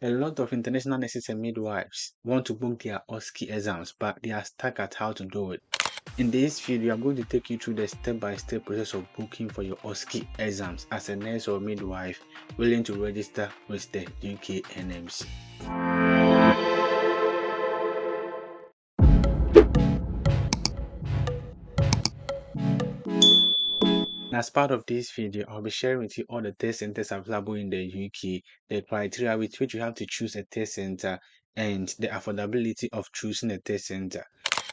A lot of international nurses and midwives want to book their OSCE exams, but they are stuck at how to do it. In this video, I'm going to take you through the step-by-step process of booking for your OSCE exams as a nurse or midwife willing to register with the UK NMC. As part of this video, I'll be sharing with you all the test centers available in the UK, the criteria with which you have to choose a test center, and the affordability of choosing a test center.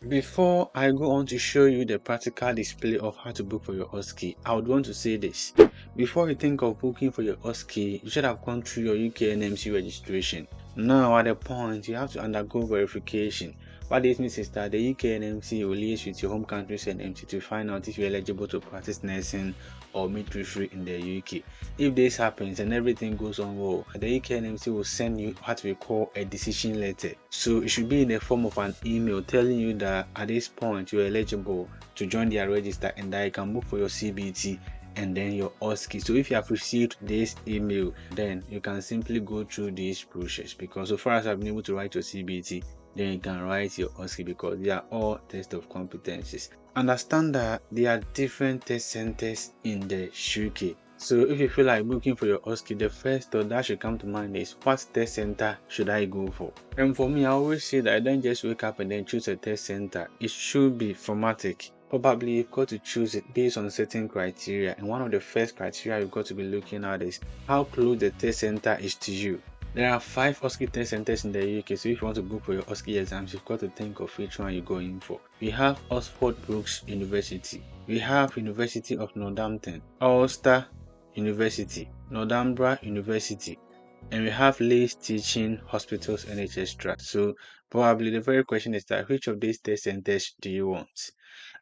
Before I go on to show you the practical display of how to book for your OSCE, I would want to say this. Before you think of booking for your OSCE, you should have gone through your UK NMC registration. Now at the point, you have to undergo verification. What this means is that the UK NMC will liaise with your home country's NMC to find out if you're eligible to practice nursing or midwifery in the UK. If this happens and everything goes on well, the UK NMC will send you what we call a decision letter. So it should be in the form of an email telling you that at this point you're eligible to join their register and that you can book for your CBT and then your OSCE. So if you have received this email, then you can simply go through this process, because so far as I've been able to write your CBT, then you can write your OSCE, because they are all tests of competencies. Understand that there are different test centers in the UK. So if you feel like booking for your OSCE, the first thought that should come to mind is, what test center should I go for? And for me, I always say that I don't just wake up and then choose a test center. It should be formatic. Probably you've got to choose it based on certain criteria, and one of the first criteria you've got to be looking at is how close the test center is to you. There are 5 OSCE test centers in the UK, so if you want to book for your OSCE exams, you've got to think of which one you're going for. We have Oxford Brookes University, we have University of Northampton, Ulster University, Northumbria University, and we have Leeds Teaching Hospitals NHS Trust. So probably the very question is that, which of these test centers do you want?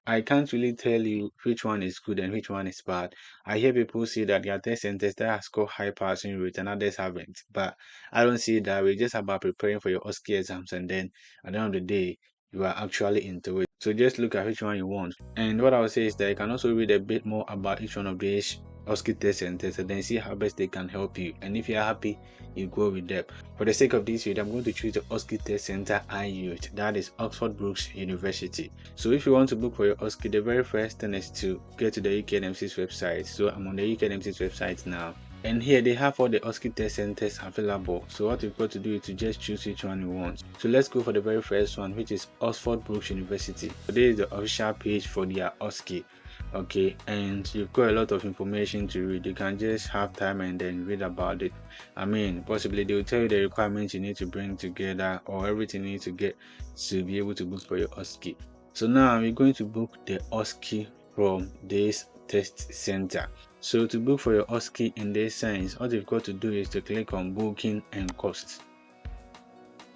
I can't really tell you which one is good and which one is bad. I hear people say that there are test centers that have scored high passing rate and others haven't, but I don't see it that way. It's just about preparing for your OSCE exams, and then at the end of the day, you are actually into it. So just look at which one you want. And what I would say is that you can also read a bit more about each one of these OSCE test centers and then see how best they can help you. And if you're happy, you go with them. For the sake of this video, I'm going to choose the OSCE test center I used. That is Oxford Brookes University. So if you want to book for your OSCE, the very first thing is to get to the UK NMC's website. So I'm on the UK NMC's website now. And here they have all the OSCE test centers available. So what you've got to do is to just choose which one you want. So let's go for the very first one, which is Oxford Brookes University. So this is the official page for their OSCE. Okay, and you've got a lot of information to read. You can just have time and then read about it. I mean, possibly they will tell you the requirements you need to bring together or everything you need to get to be able to book for your OSCE. So now we're going to book the OSCE from this test center. So to book for your OSCE in this sense, all you've got to do is to click on booking and cost.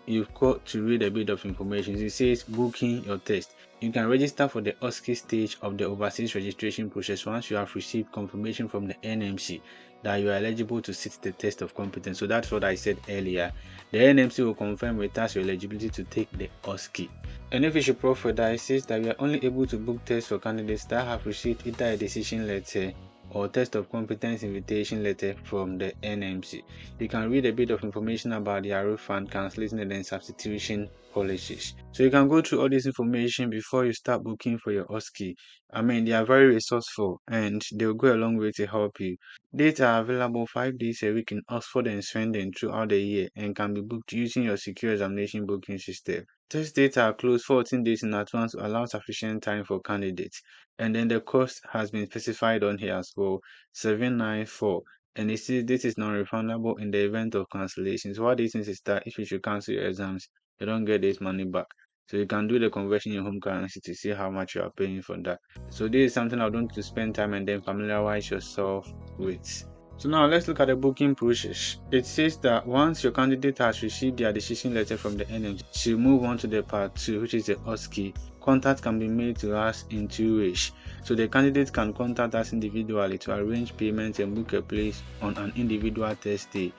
You've got to read a bit of information. It says booking your test. You can register for the OSCE stage of the overseas registration process once you have received confirmation from the NMC that you are eligible to sit the test of competence. So that's what I said earlier. The NMC will confirm with us your eligibility to take the OSCE. And if you should probe further, it says that we are only able to book tests for candidates that have received either a decision letter or test of competence invitation letter from the NMC. You can read a bit of information about their refund, cancellation, and then substitution policies. So you can go through all this information before you start booking for your OSCE. I mean, they are very resourceful and they will go a long way to help you. Dates are available 5 days a week in Oxford and Swindon throughout the year and can be booked using your secure examination booking system. Test dates are closed 14 days in advance to allow sufficient time for candidates. And then the cost has been specified on here as well, 794. And it says this is non-refundable in the event of cancellation. So what this means is that if you should cancel your exams, you don't get this money back. So you can do the conversion in your home currency to see how much you are paying for that. So this is something I want to spend time and then familiarize yourself with. So now let's look at the booking process. It says that once your candidate has received their decision letter from the NMC, she'll move on to the part 2, which is the OSCE. Contact can be made to us in 2 ways. So the candidate can contact us individually to arrange payments and book a place on an individual test day.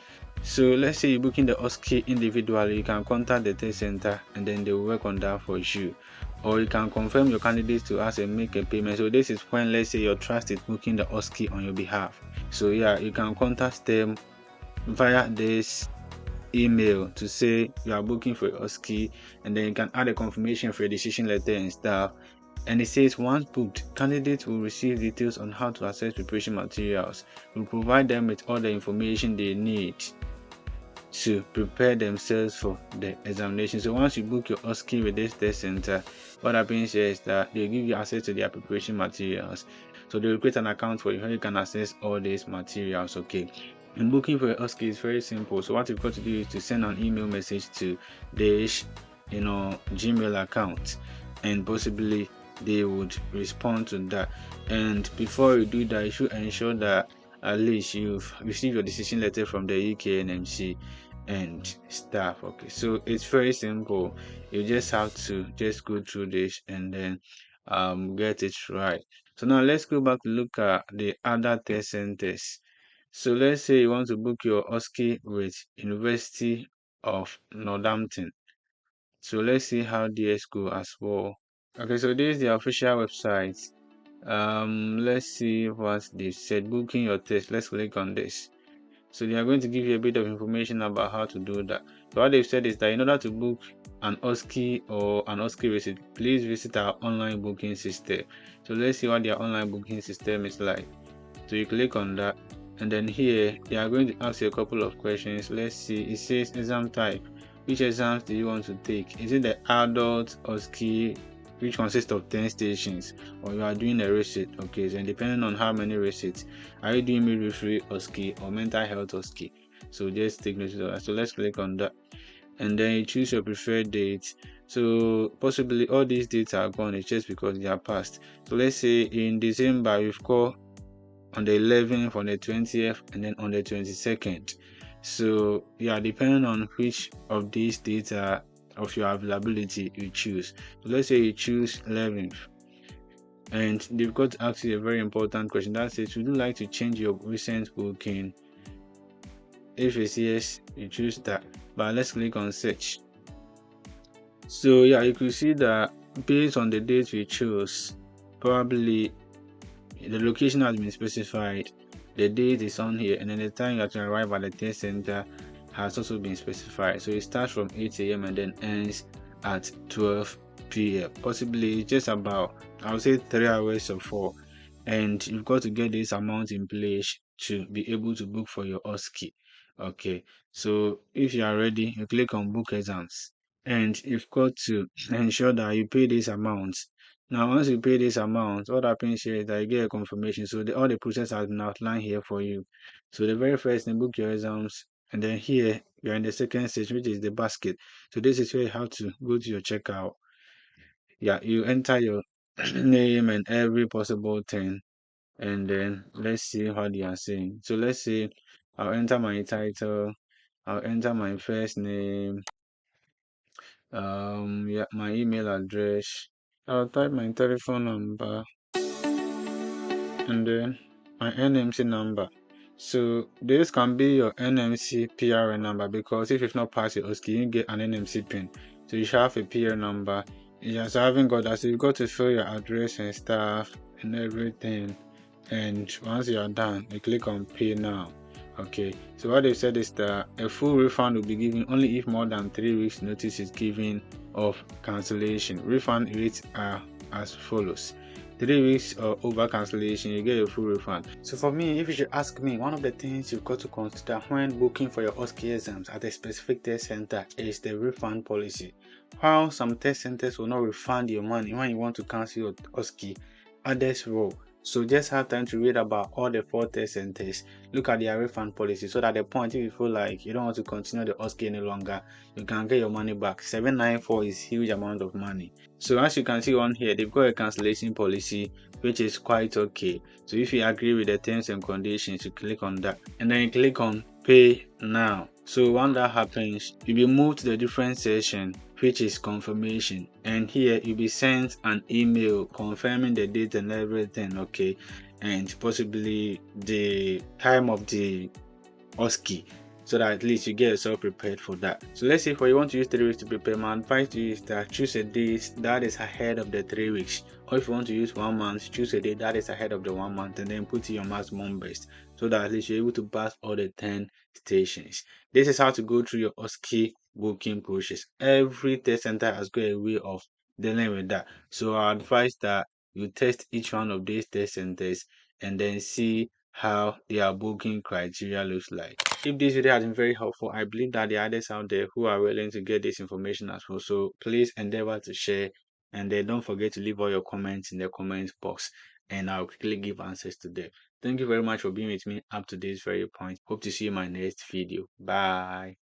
So let's say you're booking the OSCE individually, you can contact the test center and then they will work on that for you. Or you can confirm your candidates to us and make a payment. So this is when, let's say, your trust is booking the OSCE on your behalf. So yeah, you can contact them via this email to say you are booking for your OSCE, and then you can add a confirmation for your decision letter and stuff. And it says once booked, candidates will receive details on how to access preparation materials. We'll provide them with all the information they need to prepare themselves for the examination. So once you book your OSCE with this test center, what happens here is that they'll give you access to their preparation materials. So they'll create an account for you where you can access all these materials. Okay. And booking for your OSCE is very simple. So what you've got to do is to send an email message to this, Gmail account, and possibly they would respond to that. And before you do that, you should ensure that at least you've received your decision letter from the UK NMC and stuff. Okay, so it's very simple. You just have to just go through this and then get it right. So now let's go back to look at the other test centers. So let's say you want to book your OSCE with University of Northampton. So let's see how theirs go as well. Okay, so this is the official website. Let's see what they said. Booking your test. Let's click on this. So they are going to give you a bit of information about how to do that. So what they've said is that in order to book an OSCE or an OSCE visit, please visit our online booking system. So let's see what their online booking system is like. So you click on that, and then here they are going to ask you a couple of questions. Let's see. It says exam type. Which exams do you want to take? Is it the adult OSCE, which consists of 10 stations, or you are doing a receipt? Okay, so depending on how many receipts, are you doing midwifery OSCE or mental health OSCE? So just take note of that. So let's click on that, and then you choose your preferred date. So possibly all these dates are gone, it's just because they are past. So let's say in December we've got on the 11th, on the 20th, and then on the 22nd. So yeah, depending on which of these data of your availability you choose. So let's say you choose 11th, and they've got to ask you a very important question. That says, would you like to change your recent booking? If it's yes, you choose that. But let's click on search. So yeah, you could see that based on the date we chose, probably the location has been specified, the date is on here, and then the time you have to arrive at the test center has also been specified. So it starts from 8 a.m. and then ends at 12 p.m. Possibly just about, I would say, 3 hours or 4. And you've got to get this amount in place to be able to book for your OSCE. Okay, so if you are ready, you click on book exams, and you've got to ensure that you pay this amount. Now, once you pay this amount, what happens here is that you get a confirmation. So all the process has been outlined here for you. So the very first thing, book your exams, and then here you're in the second stage, which is the basket. So this is where you have to go to your checkout. Yeah, you enter your name and every possible thing, and then let's see what they are saying. So let's say I'll enter my title, I'll enter my first name, yeah, my email address, I'll type my telephone number, and then my NMC number. So this can be your NMC PRN number, because if you've not passed your OSCE, you get an NMC pin. So you should have a PRN number. Yes, so I haven't got that. So you've got to fill your address and stuff and everything. And once you are done, you click on pay now. Okay, so what they've said is that a full refund will be given only if more than 3 weeks notice is given of cancellation. Refund rates are as follows: 3 weeks or over cancellation, you get a full refund. So for me, if you should ask me, one of the things you've got to consider when booking for your OSCE exams at a specific test center is the refund policy. While some test centers will not refund your money when you want to cancel your OSCE, others will. So just have time to read about all the 4 test centers, look at their refund policy, so that the point, if you feel like you don't want to continue the OSCE any longer, you can get your money back. 794 is a huge amount of money. So as you can see on here, they've got a cancellation policy, which is quite okay. So if you agree with the terms and conditions, you click on that, and then you click on pay now. So when that happens, you'll be moved to the different section, which is confirmation, and here you'll be sent an email confirming the date and everything, okay, and possibly the time of the OSCE. so that at least you get yourself prepared for that. So let's say for you want to use 3 weeks to prepare, my advice to you is that choose a date that is ahead of the 3 weeks. Or if you want to use 1 month, choose a date that is ahead of the 1 month and then put in your maximum best so that at least you're able to pass all the 10 stations. This is how to go through your OSCE booking process. Every test center has got a way of dealing with that. So I advise that you test each one of these test centers and then see how their booking criteria looks like. If this video has been very helpful, I believe that there are others out there who are willing to get this information as well. So please endeavor to share and then don't forget to leave all your comments in the comments box and I'll quickly give answers to them. Thank you very much for being with me up to this very point. Hope to see you in my next video. Bye.